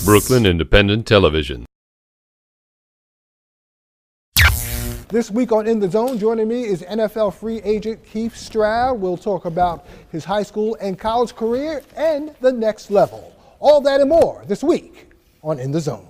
Brooklyn Independent Television. This week on In the Zone, joining me is NFL free agent Keith Stroud. We'll talk about his high school and college career and the next level. All that and more this week on In the Zone.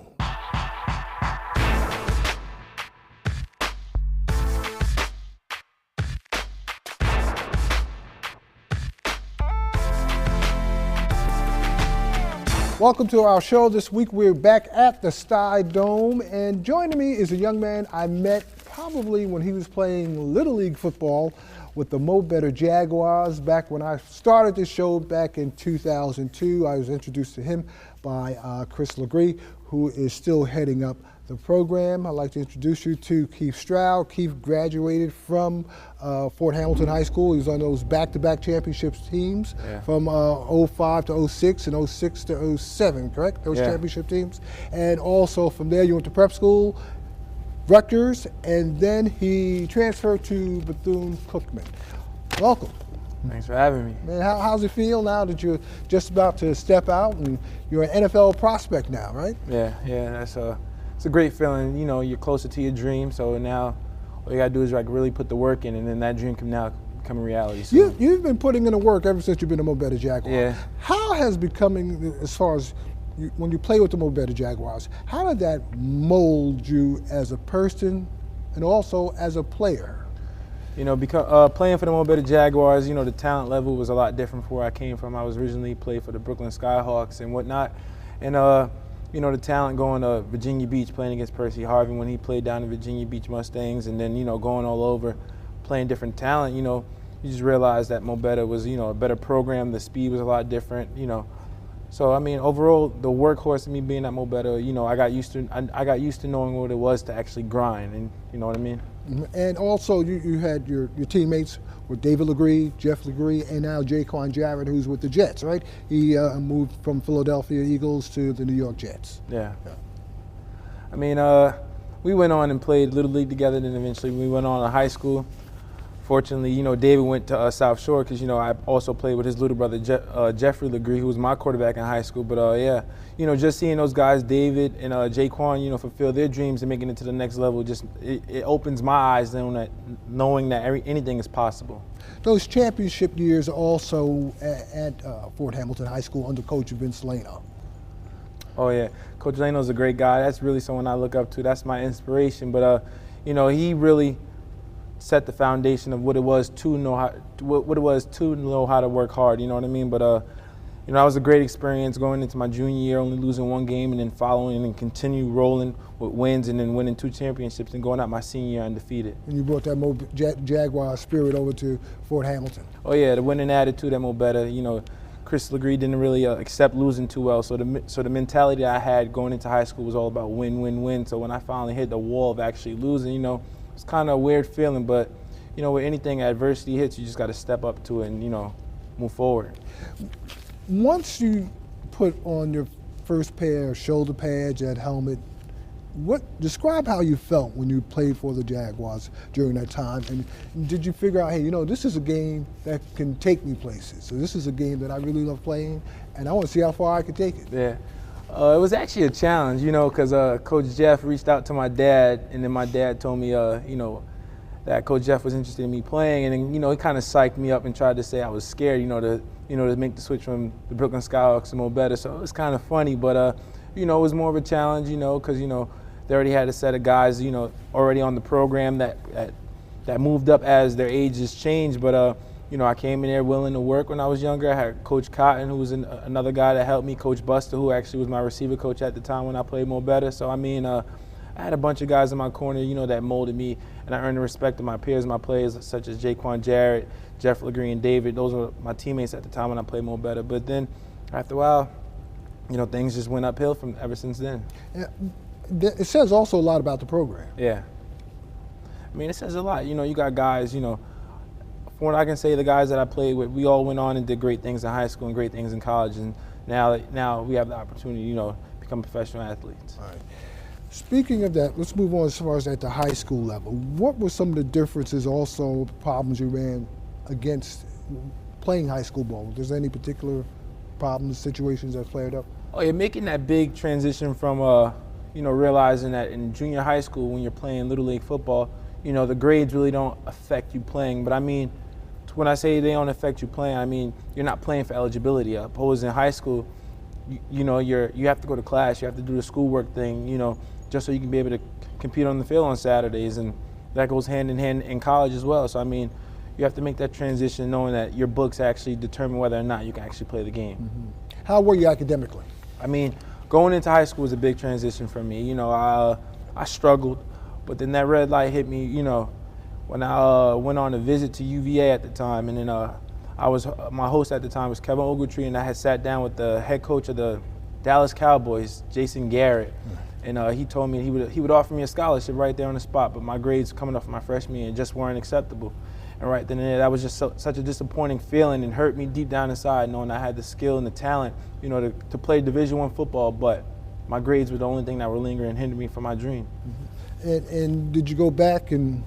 Welcome to our show. This week we're back at the Sky Dome, and joining me is a young man I met probably when he was playing Little League football with the Mo Better Jaguars back when I started this show back in 2002. I was introduced to him by Chris Legree, who is still heading up the program. I'd like to introduce you to Keith Stroud. Keith graduated from Fort Hamilton High School. He was on those back-to-back championships teams from 05 to 06 and 06 to 07, correct? Those championship teams. And also from there you went to prep school, Rutgers, and then he transferred to Bethune-Cookman. Welcome. Thanks for having me. Man, how's it feel now that you're just about to step out and you're an NFL prospect now, right? Yeah, it's a great feeling. You know, you're closer to your dream, so now all you gotta do is like really put the work in, and then that dream can now become a reality. So. You've been putting in the work ever since you've been a Mo Better Jaguar. Yeah. How has becoming, as far as when you play with the Mo Better Jaguars, how did that mold you as a person and also as a player? You know, because playing for the Mo Better Jaguars, you know, the talent level was a lot different from where I came from. I was originally played for the Brooklyn Skyhawks and whatnot, and you know, the talent going to Virginia Beach, playing against Percy Harvin when he played down in Virginia Beach Mustangs, and then, you know, going all over, playing different talent, you know, you just realized that Mo Better was, you know, a better program. The speed was a lot different, you know. So, I mean, overall, the workhorse of me being at Mo Better, you know, I got used to knowing what it was to actually grind, and you know what I mean? And also, you had your teammates with David Legree, Jeff Legree, and now Jaquan Jarrett, who's with the Jets, right? He moved from Philadelphia Eagles to the New York Jets. Yeah. I mean, we went on and played Little League together, and then eventually we went on to high school. Fortunately, you know, David went to South Shore because, you know, I also played with his little brother, Jeffrey Legree, who was my quarterback in high school. But, yeah, you know, just seeing those guys, David and Jaquan, you know, fulfill their dreams and making it to the next level, just it opens my eyes knowing that anything is possible. Those championship years also at Fort Hamilton High School under Coach Vince Lano. Oh, yeah. Coach Lano's a great guy. That's really someone I look up to. That's my inspiration. But, you know, he really set the foundation of what it was to know how to work hard. You know what I mean? But you know, that was a great experience going into my junior year, only losing one game, and then following and continue rolling with wins, and then winning 2 championships, and going out my senior year undefeated. And you brought that Jaguar spirit over to Fort Hamilton. Oh yeah, the winning attitude at Mo Better. You know, Chris Legree didn't really accept losing too well, so the mentality I had going into high school was all about win, win, win. So when I finally hit the wall of actually losing, you know, it's kind of a weird feeling, but, you know, with anything adversity hits, you just got to step up to it and, you know, move forward. Once you put on your first pair of shoulder pads, that helmet, describe how you felt when you played for the Jaguars during that time, and did you figure out, hey, you know, this is a game that can take me places, so this is a game that I really love playing, and I want to see how far I can take it? Yeah. It was actually a challenge, you know, because Coach Jeff reached out to my dad, and then my dad told me, you know, that Coach Jeff was interested in me playing, and then, you know, he kind of psyched me up and tried to say I was scared, you know, to make the switch from the Brooklyn Skyhawks to Mo Better. So it was kind of funny, but you know, it was more of a challenge, you know, because, you know, they already had a set of guys, you know, already on the program that moved up as their ages changed, but you know, I came in there willing to work when I was younger. I had Coach Cotton, who was another guy that helped me, Coach Buster, who actually was my receiver coach at the time when I played Mo Better. So, I mean, I had a bunch of guys in my corner, you know, that molded me, and I earned the respect of my peers, my players, such as Jaquan Jarrett, Jeff Legree, and David. Those were my teammates at the time when I played Mo Better. But then, after a while, you know, things just went uphill from ever since then. Yeah, it says also a lot about the program. Yeah. I mean, it says a lot. You know, you got guys, you know, from what I can say, the guys that I played with, we all went on and did great things in high school and great things in college, and now we have the opportunity, you know, to become professional athletes. All right. Speaking of that, let's move on as far as at the high school level. What were some of the differences, also the problems you ran against playing high school ball? Was there any particular problems, situations that flared up? Oh, you're making that big transition from, realizing that in junior high school when you're playing Little League football, the grades really don't affect you playing. But I mean, when I say they don't affect you playing, I mean you're not playing for eligibility. Opposed in high school, you have to go to class, you have to do the schoolwork thing, just so you can be able to compete on the field on Saturdays, and that goes hand in hand in college as well. So I mean, you have to make that transition knowing that your books actually determine whether or not you can actually play the game. Mm-hmm. How were you academically? I mean, going into high school was a big transition for me. I struggled, but then that red light hit me, when I went on a visit to UVA at the time, and then my host at the time was Kevin Ogletree, and I had sat down with the head coach of the Dallas Cowboys, Jason Garrett, and he told me he would offer me a scholarship right there on the spot, but my grades coming off my freshman year just weren't acceptable. And right then and there, that was just such a disappointing feeling, and hurt me deep down inside, knowing I had the skill and the talent, to play Division I football, but my grades were the only thing that were lingering and hindered me from my dream. Mm-hmm. And did you go back and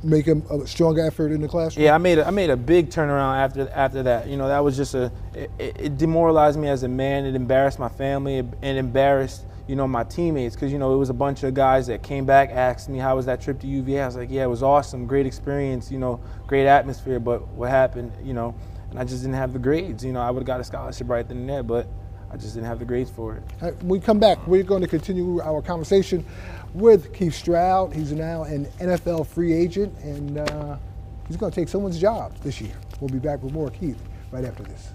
make a strong effort in the classroom? Yeah, I made a big turnaround after that. That was just it demoralized me as a man. It embarrassed my family. It embarrassed my teammates, because it was a bunch of guys that came back, asked me how was that trip to UVA. I was like, yeah, it was awesome, great experience, great atmosphere. But what happened, and I just didn't have the grades. I would have got a scholarship right then and there, but I just didn't have the grades for it. When we come back, we're going to continue our conversation with Keith Stroud. He's now an NFL free agent, and he's going to take someone's job this year. We'll be back with more Keith right after this.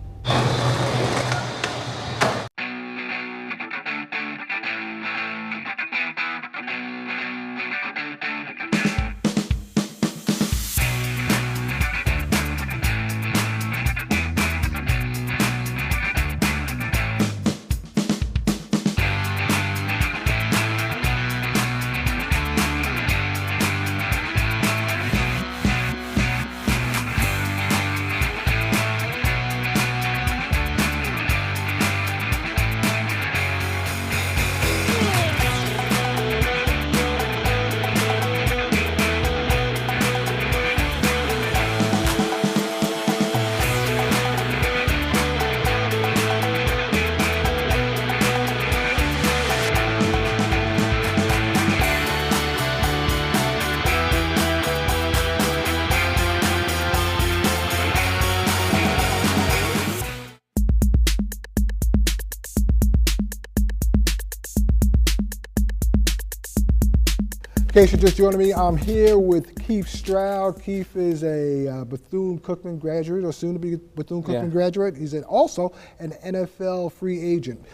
In case you're just joining me, I'm here with Keith Stroud. Keith is a Bethune-Cookman graduate, or soon to be Bethune-Cookman graduate. He's also an NFL free agent.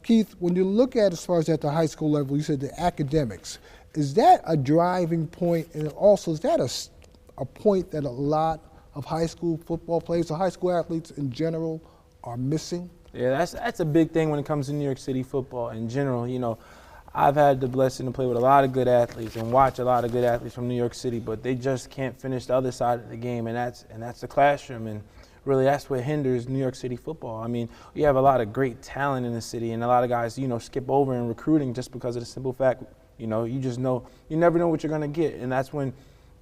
Keith, when you look at, as far as at the high school level, you said the academics, is that a driving point? And also, is that a point that a lot of high school football players, or high school athletes in general, are missing? Yeah, that's a big thing when it comes to New York City football in general. I've had the blessing to play with a lot of good athletes and watch a lot of good athletes from New York City, but they just can't finish the other side of the game, and that's the classroom, and really that's what hinders New York City football. I mean, we have a lot of great talent in the city, and a lot of guys, skip over in recruiting just because of the simple fact, you never know what you're gonna get, and that's when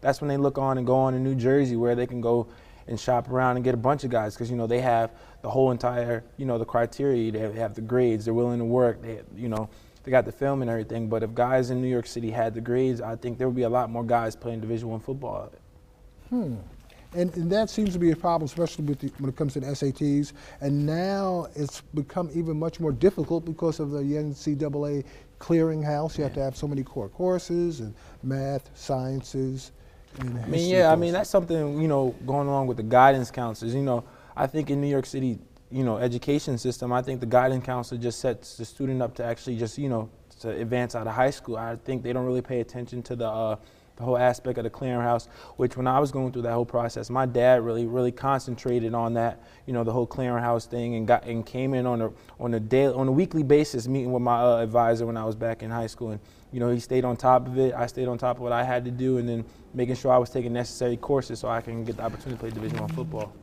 they look on and go on in New Jersey, where they can go and shop around and get a bunch of guys, because they have the whole entire the criteria. They have the grades, they're willing to work, they got the film and everything. But if guys in New York City had the grades, I think there would be a lot more guys playing Division I football. And that seems to be a problem, especially when it comes to the SATs. And now it's become even much more difficult because of the NCAA clearinghouse. You have to have so many core courses and math, sciences, and history. That's something, going along with the guidance counselors. I think in New York City, education system, I think the guidance counselor just sets the student up to actually just, to advance out of high school. I think they don't really pay attention to the whole aspect of the clearinghouse, which when I was going through that whole process, my dad really concentrated on that, the whole clearinghouse thing, and came in on a weekly basis, meeting with my advisor when I was back in high school, and he stayed on top of it. I stayed on top of what I had to do, and then making sure I was taking necessary courses so I can get the opportunity to play Division I football.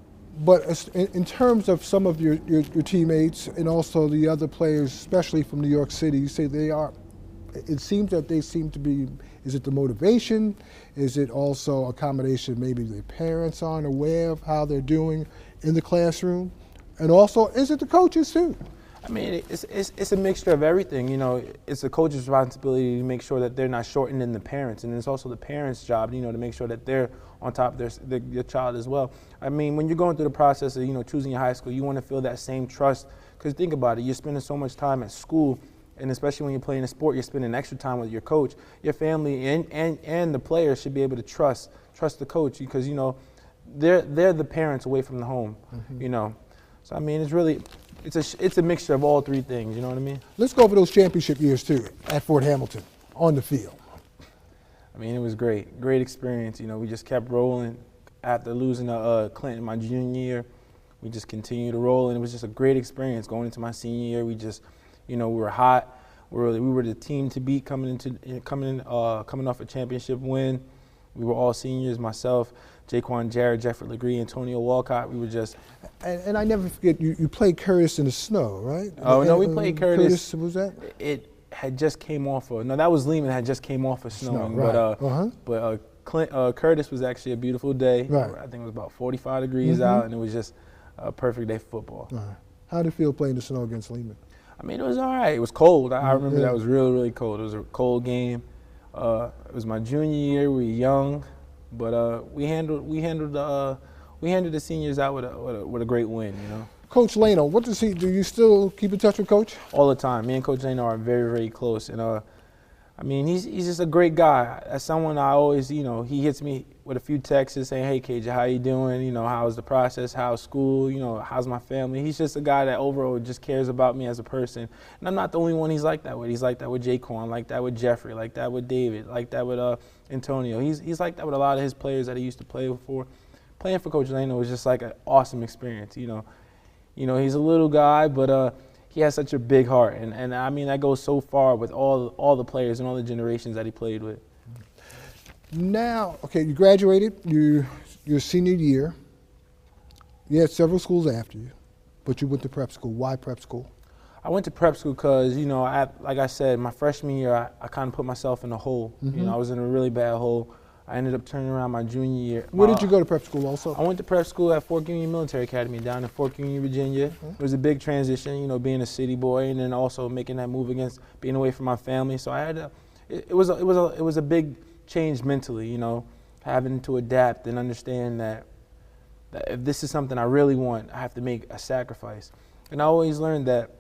But in terms of some of your teammates and also the other players, especially from New York City, you say it seems that they seem to be, is it the motivation? Is it also a combination, maybe their parents aren't aware of how they're doing in the classroom? And also, is it the coaches too? I mean, it's a mixture of everything. You know, it's the coach's responsibility to make sure that they're not shortening the parents, and it's also the parents' job, you know, to make sure that they're on top of their child as well. I mean, when you're going through the process of, you know, choosing your high school, you want to feel that same trust, because think about it, you're spending so much time at school, and especially when you're playing a sport, you're spending extra time with your coach. Your family and the players should be able to trust the coach, because, you know, they're the parents away from the home, you know. So I mean, it's a mixture of all three things, you know what I mean? Let's go over those championship years too at Fort Hamilton on the field. I mean, it was great experience. You know, we just kept rolling after losing to Clinton my junior year. We just continued to roll, and it was just a great experience going into my senior year. We just, you know, we were hot. We were the team to beat coming off a championship win. We were all seniors, myself, Jaquan Jarrett, Jeffrey Legree, Antonio Walcott. We were just. And I never forget, you played Curtis in the snow, right? Oh, no, we played Curtis. Curtis, what was that? It had just came off of, no, that was Lehman, had just came off of snowing. Right. But Curtis was actually a beautiful day. Right. I think it was about 45 degrees out, and it was just a perfect day for football. Right. How did it feel playing the snow against Lehman? I mean, it was all right. It was cold. I remember that was really, really cold. It was a cold game. It was my junior year. We were young, but we handled the seniors out with a great win. You know. Coach Lano, what does he do? You still keep in touch with Coach? All the time. Me and Coach Lano are very, very close, and I mean, he's just a great guy. As someone I always, you know, he hits me with a few texts saying, "Hey, KJ, how you doing? You know, how's the process? How's school? You know, how's my family?" He's just a guy that overall just cares about me as a person. And I'm not the only one he's like that with. He's like that with Jaquan, like that with Jeffrey, like that with David, like that with Antonio. He's like that with a lot of his players that he used to play for. Playing for Coach Lano was just like an awesome experience. You know, he's a little guy, but he has such a big heart, and I mean that goes so far with all the players and all the generations that he played with. Now, okay, you graduated your senior year. You had several schools after you, but you went to prep school. Why prep school? I went to prep school because, you know, like I said, my freshman year I kind of put myself in a hole. You know, I was in a really bad hole. I ended up turning around my junior year. Where did you go to prep school also? I went to prep school at Fort Union Military Academy down in Fort Union, Virginia. It was a big transition, you know, being a city boy and then also making that move against being away from my family. So I had to, it was a big change mentally, you know, having to adapt and understand that if this is something I really want, I have to make a sacrifice. And I always learned that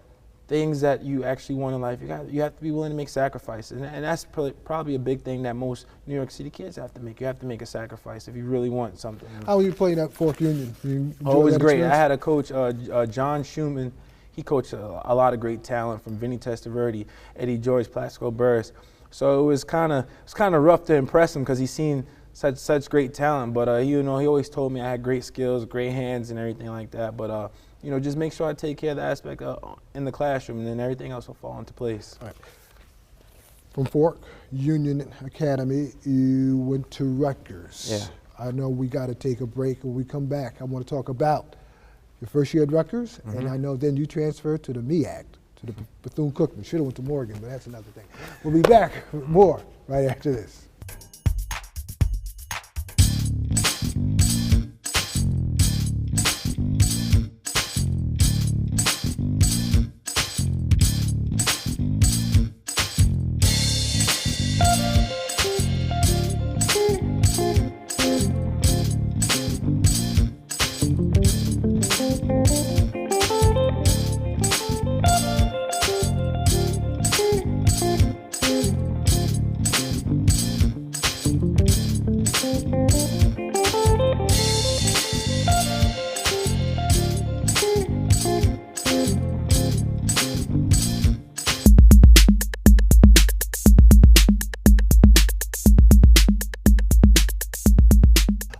things that you actually want in life, you have to be willing to make sacrifices. And that's probably a big thing that most New York City kids have to make. You have to make a sacrifice if you really want something. How were you playing at Fort Union? It was great. Experience? I had a coach, John Schumann. He coached a lot of great talent from Vinny Testaverde, Eddie George, Plaxico Burris. So it was kind of rough to impress him because he's seen such great talent. But you know, he always told me I had great skills, great hands, and everything like that. But you know, just make sure I take care of the aspect in the classroom, and then everything else will fall into place. All right. From Fort Union Academy, you went to Rutgers. Yeah. I know we got to take a break. When we come back, I want to talk about your first year at Rutgers, and I know then you transferred to the MEAC, to the Bethune-Cookman. Should have went to Morgan, but that's another thing. We'll be back with more right after this.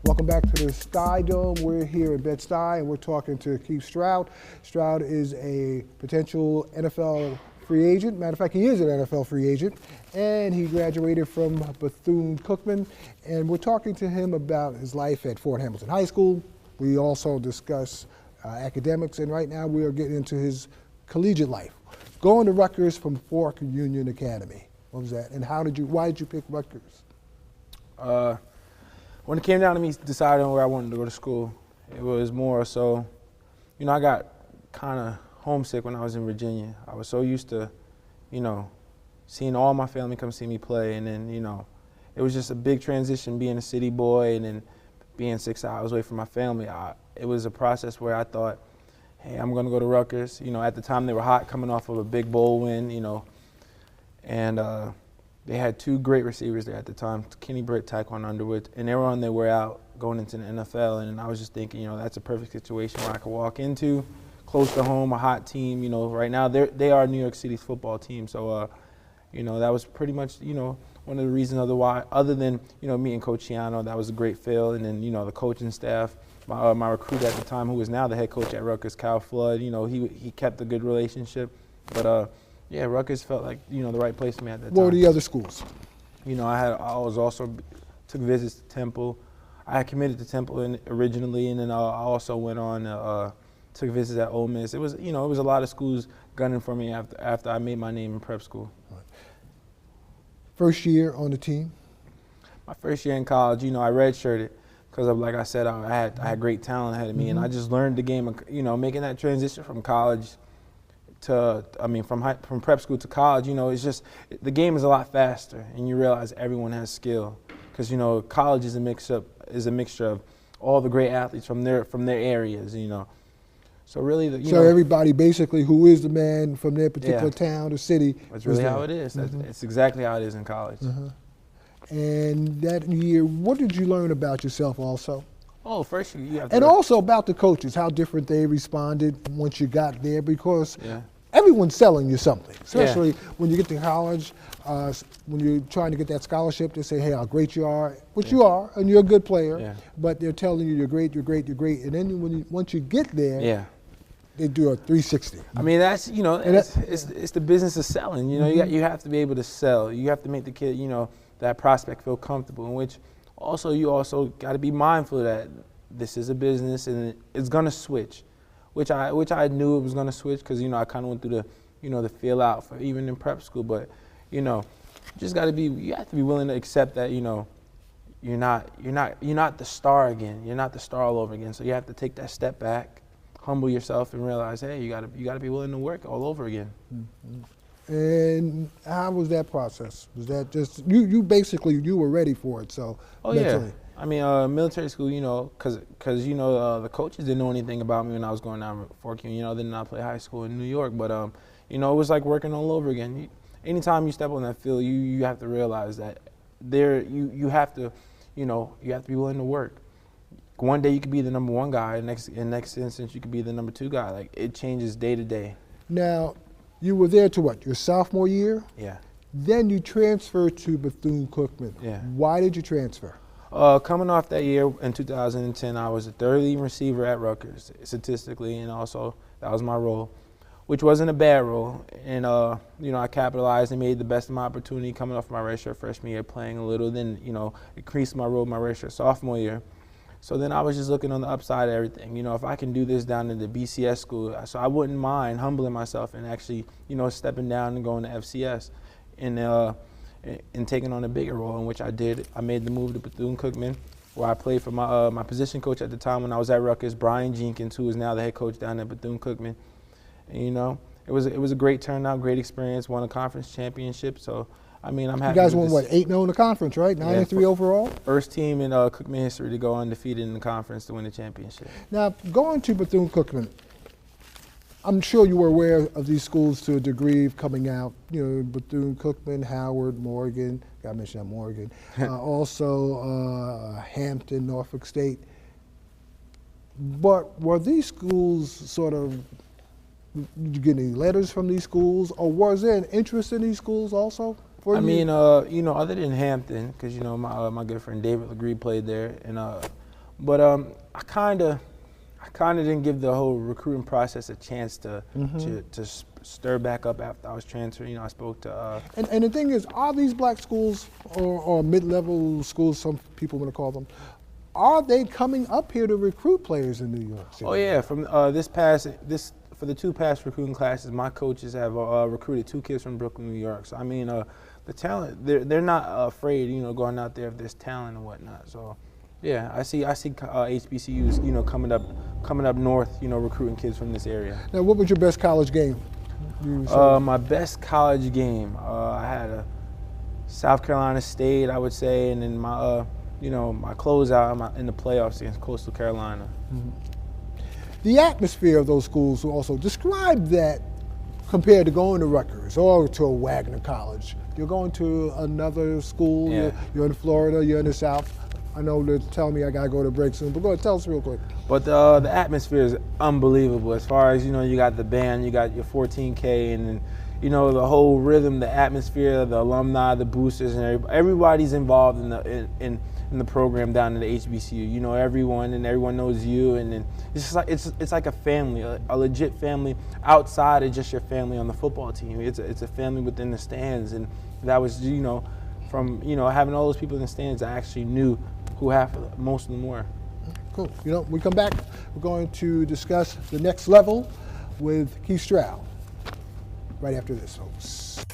Welcome back to the Sky Dome. We're here in Bed-Stuy, and we're talking to Keith Stroud. Stroud is a potential NFL free agent. Matter of fact, he is an NFL free agent, and he graduated from Bethune-Cookman. And we're talking to him about his life at Fort Hamilton High School. We also discuss academics, and right now we are getting into his collegiate life. Going to Rutgers from Fort Union Academy. What was that? And why did you pick Rutgers? When it came down to me deciding where I wanted to go to school, it was more so, you know, I got kind of homesick when I was in Virginia. I was so used to, seeing all my family come see me play, and then, it was just a big transition being a city boy and then being 6 hours away from my family. It was a process where I thought, hey, I'm going to go to Rutgers. At the time they were hot, coming off of a big bowl win, and they had 2 great receivers there at the time, Kenny Britt, Tyquan Underwood, and they were on their way out going into the NFL. And I was just thinking, that's a perfect situation where I could walk into, close to home, a hot team. Right now they are New York City's football team. So, that was pretty much, one of the reasons other than, meeting Coach Chiano. That was a great feel. And then, the coaching staff, my recruit at the time, who is now the head coach at Rutgers, Cal Flood, he kept a good relationship. But, yeah, Rutgers felt like, the right place for me at that time. What were the other schools? I was also took visits to Temple. I had committed to Temple originally, and then I also went on, took visits at Ole Miss. It was, it was a lot of schools gunning for me after I made my name in prep school. First year on the team? My first year in college, I redshirted because of, like I said, I had great talent ahead of me, and I just learned the game. Making that transition from college to, from prep school to college, it's just the game is a lot faster, and you realize everyone has skill, because college is a mixture of all the great athletes from their areas, So really, so everybody basically who is the man from their particular town or city. That's really how it is. It's exactly how it is in college. And that year, what did you learn about yourself also? Oh, first you have to. And also about the coaches, how different they responded once you got there, because everyone's selling you something, especially when you get to college. When you're trying to get that scholarship, they say, hey, how great you are, which you are, and you're a good player, but they're telling you you're great, you're great, you're great. And then once you get there, they do a 360. That's, it's the business of selling. You have to be able to sell. You have to make the kid, that prospect feel comfortable, in which you also got to be mindful that this is a business and it's going to switch, which I knew it was going to switch, because, I kind of went through the feel out for even in prep school. But, you have to be willing to accept that, you're not the star again. You're not the star all over again. So you have to take that step back, humble yourself, and realize, hey, you got to be willing to work all over again. And how was that process? Was that just you basically were ready for it? So mentally. Military school, because the coaches didn't know anything about me when I was going down Fort Q. Then I played high school in New York, but it was like working all over again. Anytime you step on that field, you have to realize that you have to be willing to work. One day you could be the number 1 guy, in next instance you could be the number 2 guy. Like, it changes day to day. Now, you were there to what, your sophomore year? Yeah. Then you transferred to Bethune-Cookman. Yeah. Why did you transfer? Coming off that year in 2010, I was a third-leading receiver at Rutgers, statistically, and also that was my role, which wasn't a bad role. And, I capitalized and made the best of my opportunity coming off my redshirt freshman year, playing a little, then, increased my role my redshirt sophomore year. So then I was just looking on the upside of everything. If I can do this down in the BCS school, so I wouldn't mind humbling myself and actually, stepping down and going to FCS and taking on a bigger role, in which I did. I made the move to Bethune-Cookman, where I played for my position coach at the time when I was at Rutgers, Brian Jenkins, who is now the head coach down at Bethune-Cookman. And, it was a great turnout, great experience, won a conference championship. So, I'm happy. You guys won, 8-0 in the conference, right? 9-3 overall? First team in Cookman history to go undefeated in the conference to win the championship. Now, going to Bethune-Cookman, I'm sure you were aware of these schools to a degree of coming out. Bethune-Cookman, Howard, Morgan, got to mention that Morgan. Also Hampton, Norfolk State. But were these schools sort of, did you get any letters from these schools, or was there an interest in these schools also? Other than Hampton, because my good friend David Legree played there, and but I kind of didn't give the whole recruiting process a chance to stir back up after I was transferred. I spoke to. And the thing is, are these black schools or mid-level schools, some people want to call them, are they coming up here to recruit players in New York City? Oh yeah, from for the 2 past recruiting classes, my coaches have recruited 2 kids from Brooklyn, New York. So the talent, they're not afraid, going out there if there's talent and whatnot. So, Yeah, I see HBCUs, you know, coming up north, you know, recruiting kids from this area. Now, what was your best college game? My best college game, I had a South Carolina State, I would say, and then my, you know, my closeout in the playoffs against Coastal Carolina. Mm-hmm. The atmosphere of those schools also, describe that compared to going to Rutgers or to a Wagner College. You're going to another school, Yeah. you're in Florida, you're in the South. I know they're telling me I got to go to break soon, but go ahead, tell us real quick. But the atmosphere is unbelievable as far as, you know, you got the band, you got your 14K, and then, you know, the whole rhythm, the atmosphere, the alumni, the boosters, and everybody's involved in the program down in the HBCU. You know everyone, and everyone knows you, and then it's just like it's like a family, a legit family outside of just your family on the football team. It's a family within the stands, and that was, you know, from, you know, having all those people in the stands, I actually knew who most of them were. Cool. You know, when we come back, we're going to discuss the next level with Keith Stroud right after this, folks.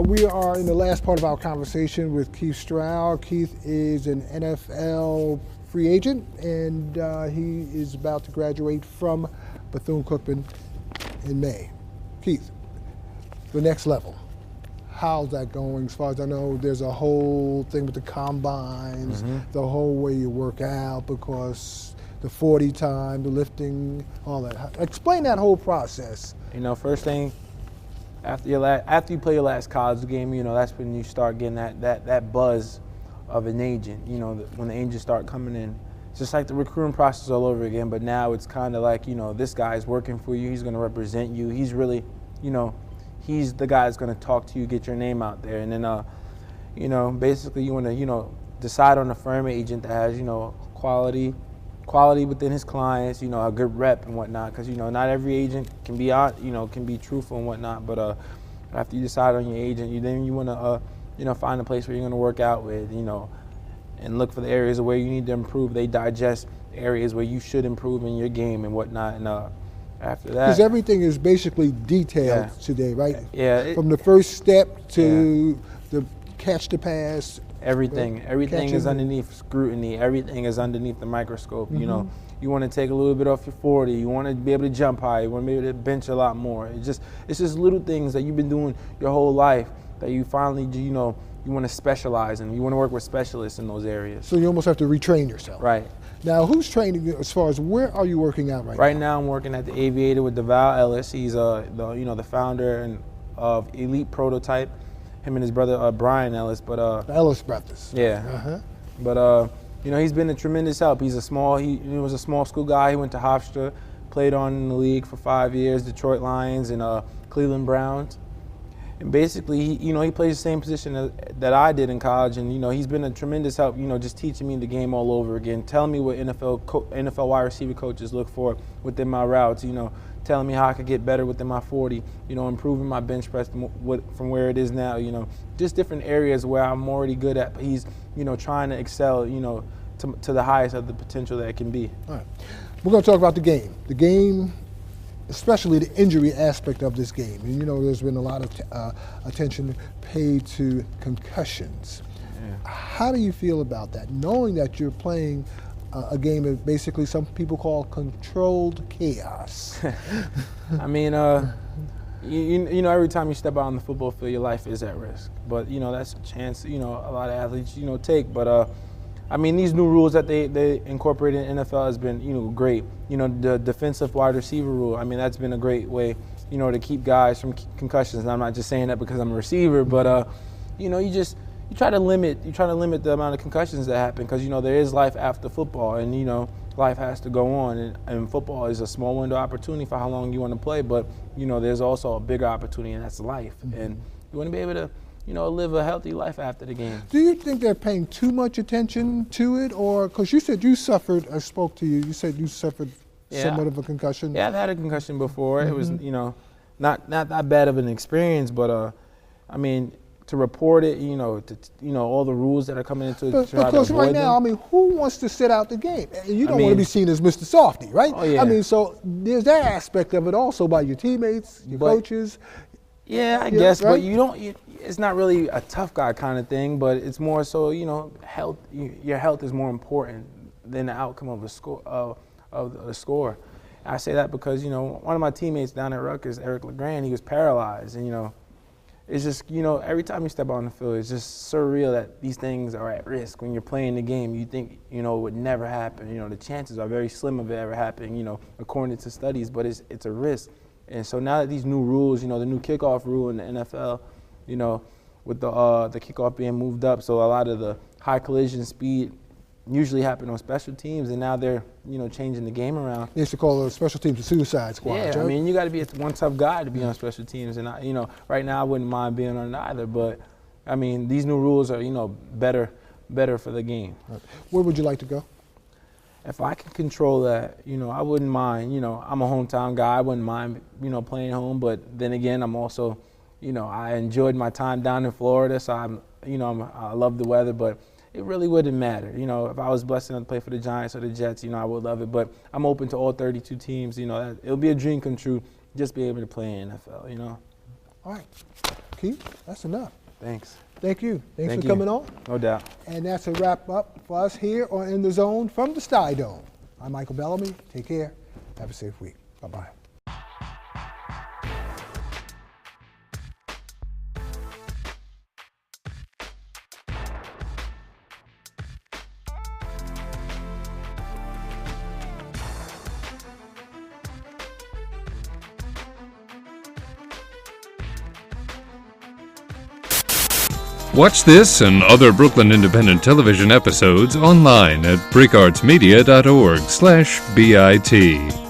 We are in the last part of our conversation with Keith Stroud. Keith is an NFL free agent, and he is about to graduate from Bethune-Cookman in May. Keith, the next level, how's that going? As far as I know, there's a whole thing with the combines, the whole way you work out, because the 40 time, the lifting, all that. Explain that whole process. You know, first thing, after you play your last college game, you know, that's when you start getting that buzz of an agent. You know, when the agents start coming in, it's just like the recruiting process all over again. But now it's kind of like, you know, this guy's working for you. He's going to represent you. He's really, you know, he's the guy that's going to talk to you, get your name out there. And then, you know, basically you want to, you know, decide on a firm agent that has, you know, quality within his clients, you know, a good rep and whatnot, because, you know, not every agent can be can be truthful and whatnot, but after you decide on your agent, you want to, you know, find a place where you're going to work out with, you know, and look for the areas where you need to improve. They digest areas where you should improve in your game and whatnot, and after that. Because everything is basically detailed today, right? Yeah. From the first step to the catch the pass. Everything is underneath scrutiny. Everything is underneath the microscope. You know, you want to take a little bit off your 40. You want to be able to jump high. You want to be able to bench a lot more. It's just little things that you've been doing your whole life that you finally, you know, you want to specialize in. You want to work with specialists in those areas. So you almost have to retrain yourself. Right. Now, who's training you as far as where are you working out right now? Right now, I'm working at the Aviator with DeVal Ellis. He's the founder of Elite Prototype. Him and his brother Brian Ellis, but the Ellis brothers. Yeah. But you know, he's been a tremendous help. He was a small school guy. He went to Hofstra, played on in the league for 5 years, Detroit Lions and Cleveland Browns. And basically, he plays the same position that I did in college, and, you know, he's been a tremendous help, you know, just teaching me the game all over again, telling me what NFL wide receiver coaches look for within my routes, you know, telling me how I could get better within my 40, you know, improving my bench press from where it is now, you know, just different areas where I'm already good at, but he's, you know, trying to excel, you know, to the highest of the potential that it can be. All right. We're going to talk about the game. The game, especially the injury aspect of this game. And, you know, there's been a lot of attention paid to concussions. Yeah. How do you feel about that, knowing that you're playing a game that basically some people call controlled chaos? I mean, you know, every time you step out on the football field, your life is at risk. But, you know, that's a chance, you know, a lot of athletes, you know, take. But, I mean, these new rules that they incorporated in NFL has been, you know, great. You know, the defensive wide receiver rule, I mean, that's been a great way, you know, to keep guys from concussions. And I'm not just saying that because I'm a receiver, but, you know, you you try to limit the amount of concussions that happen, because there is life after football, and life has to go on, and football is a small window opportunity for how long you want to play, but there's also a bigger opportunity, and that's life. And you want to be able to live a healthy life after the game. Do you think they're paying too much attention to it, or because you said you suffered? I spoke to you. You said you suffered somewhat of a concussion. Yeah, I've had a concussion before. It was not that bad of an experience, but I mean, to report it, all the rules that are coming into it. Because right now, I mean, who wants to sit out the game? And you don't want to be seen as Mr. Softy, right? Oh, yeah. I mean, so there's that aspect of it also by your teammates, your coaches. Yeah, I guess, right? but it's not really a tough guy kind of thing, but it's more so, health. Your health is more important than the outcome of a score of the score. I say that because one of my teammates down at Rutgers, Eric LeGrand, he was paralyzed, and it's just every time you step on the field, it's just surreal that these things are at risk. When you're playing the game, you think it would never happen. The chances are very slim of it ever happening. According to studies, but it's a risk. And so now that these new rules, the new kickoff rule in the NFL, with the kickoff being moved up, so a lot of the high collision speed usually happen on special teams, and now they're changing the game around. They used to call those special teams the suicide squad. Yeah, right? I mean, you got to be one tough guy to be on special teams, and right now I wouldn't mind being on it either. But I mean, these new rules are better for the game. Right. Where would you like to go? If I can control that, I wouldn't mind. I'm a hometown guy. I wouldn't mind playing home. But then again, I'm also, I enjoyed my time down in Florida, so I love the weather, but it really wouldn't matter. If I was blessed enough to play for the Giants or the Jets, I would love it. But I'm open to all 32 teams. It'll be a dream come true just be able to play in NFL. All right, Keith, that's enough. Thanks. Thank you. Thanks for coming on. No doubt. And that's a wrap up for us here on In the Zone from the Sty Dome. I'm Micheal Bellamy. Take care. Have a safe week. Bye-bye. Watch this and other Brooklyn Independent Television episodes online at bricartsmedia.org/BIT.